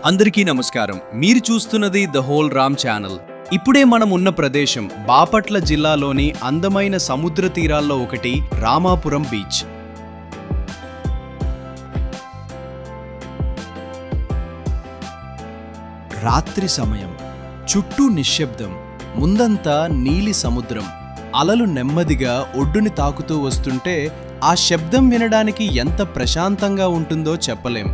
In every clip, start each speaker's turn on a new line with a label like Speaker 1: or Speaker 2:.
Speaker 1: అందరికీ నమస్కారం. మీరు చూస్తున్నది ద హోల్ రామ్ ఛానల్. ఇప్పుడే మనం ఉన్న ప్రదేశం బాపట్ల జిల్లాలోని అందమైన సముద్ర తీరాల్లో ఒకటి రామాపురం బీచ్. రాత్రి సమయం, చుట్టూ నిశ్శబ్దం, ముందంతా నీలి సముద్రం. అలలు నెమ్మదిగా ఒడ్డుని తాకుతూ వస్తుంటే ఆ శబ్దం వినడానికి ఎంత ప్రశాంతంగా ఉంటుందో చెప్పలేం.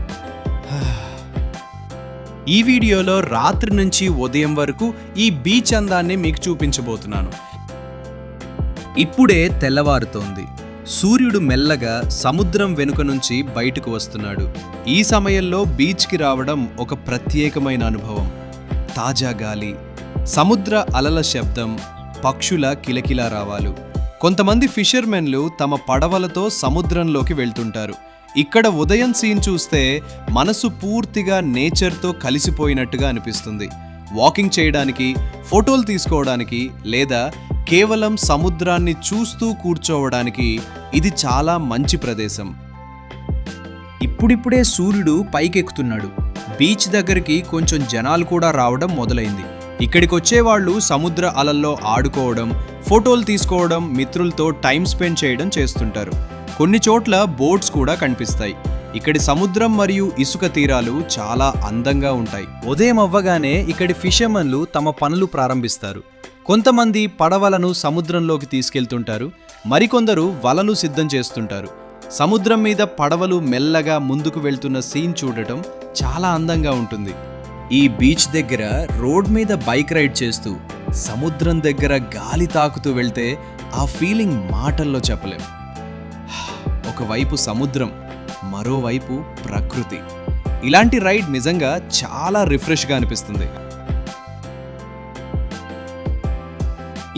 Speaker 1: ఈ వీడియోలో రాత్రి నుంచి ఉదయం వరకు ఈ బీచ్ అందాన్ని మీకు చూపించబోతున్నాను. ఇప్పుడే తెల్లవారుతోంది. సూర్యుడు మెల్లగా సముద్రం వెనుక నుంచి బయటకు వస్తున్నాడు. ఈ సమయంలో బీచ్కి రావడం ఒక ప్రత్యేకమైన అనుభవం. తాజా గాలి, సముద్ర అలల శబ్దం, పక్షుల కిలకిలా రావాలు. కొంతమంది ఫిషర్మెన్లు తమ పడవలతో సముద్రంలోకి వెళ్తుంటారు. ఇక్కడ ఉదయం సీన్ చూస్తే మనసు పూర్తిగా నేచర్తో కలిసిపోయినట్టుగా అనిపిస్తుంది. వాకింగ్ చేయడానికి, ఫోటోలు తీసుకోవడానికి లేదా కేవలం సముద్రాన్ని చూస్తూ కూర్చోవడానికి ఇది చాలా మంచి ప్రదేశం. ఇప్పుడిప్పుడే సూర్యుడు పైకెక్కుతున్నాడు. బీచ్ దగ్గరికి కొంచెం జనాలు కూడా రావడం మొదలైంది. ఇక్కడికి వచ్చేవాళ్ళు సముద్ర అలల్లో ఆడుకోవడం, ఫోటోలు తీసుకోవడం, మిత్రులతో టైం స్పెండ్ చేయడం చేస్తుంటారు. కొన్ని చోట్ల బోట్స్ కూడా కనిపిస్తాయి. ఇక్కడి సముద్రం మరియు ఇసుక తీరాలు చాలా అందంగా ఉంటాయి. ఉదయం అవ్వగానే ఇక్కడి ఫిషర్మెన్లు తమ పనులు ప్రారంభిస్తారు. కొంతమంది పడవలను సముద్రంలోకి తీసుకెళ్తుంటారు, మరికొందరు వలలు సిద్ధం చేస్తుంటారు. సముద్రం మీద పడవలు మెల్లగా ముందుకు వెళ్తున్న సీన్ చూడటం చాలా అందంగా ఉంటుంది. ఈ బీచ్ దగ్గర రోడ్ మీద బైక్ రైడ్ చేస్తూ సముద్రం దగ్గర గాలి తాకుతూ వెళ్తే ఆ ఫీలింగ్ మాటల్లో చెప్పలేం. ఒకవైపు సముద్రం, మరోవైపు ప్రకృతి. ఇలాంటి రైడ్ నిజంగా చాలా రిఫ్రెష్గా అనిపిస్తుంది.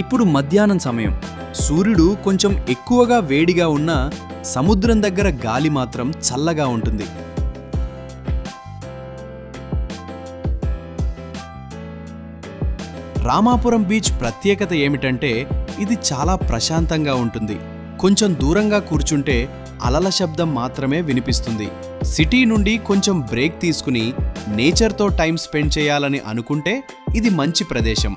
Speaker 1: ఇప్పుడు మధ్యాహ్నం సమయం. సూర్యుడు కొంచెం ఎక్కువగా వేడిగా ఉన్నా సముద్రం దగ్గర గాలి మాత్రం చల్లగా ఉంటుంది. రామాపురం బీచ్ ప్రత్యేకత ఏమిటంటే ఇది చాలా ప్రశాంతంగా ఉంటుంది. కొంచెం దూరంగా కూర్చుంటే అలల శబ్దం మాత్రమే వినిపిస్తుంది. సిటీ నుండి కొంచెం బ్రేక్ తీసుకుని నేచర్తో టైం స్పెండ్ చేయాలని అనుకుంటే ఇది మంచి ప్రదేశం.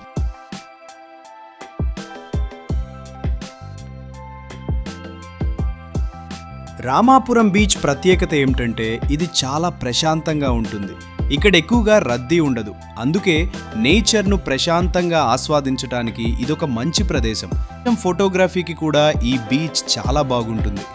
Speaker 1: రామాపురం బీచ్ ప్రత్యేకత ఏమిటంటే ఇది చాలా ప్రశాంతంగా ఉంటుంది. ఇక్కడ ఎక్కువగా రద్దీ ఉండదు. అందుకే నేచర్ను ప్రశాంతంగా ఆస్వాదించడానికి ఇదొక మంచి ప్రదేశం. ఫోటోగ్రఫీకి కూడా ఈ బీచ్ చాలా బాగుంటుంది.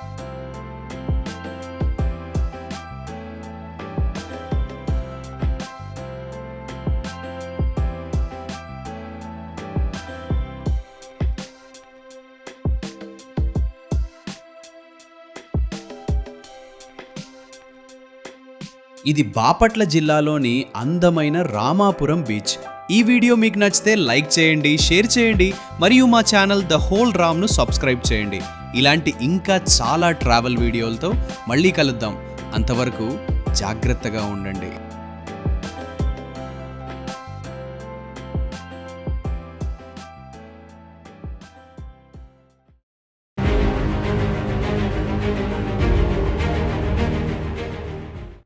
Speaker 1: ఇది బాపట్ల జిల్లాలోని అందమైన రామాపురం బీచ్. ఈ వీడియో మీకు నచ్చితే లైక్ చేయండి, షేర్ చేయండి, మరియు మా ఛానల్ ద హోల్ రామ్ను సబ్స్క్రైబ్ చేయండి. ఇలాంటి ఇంకా చాలా ట్రావెల్ వీడియోలతో మళ్ళీ కలుద్దాం. అంతవరకు జాగ్రత్తగా ఉండండి.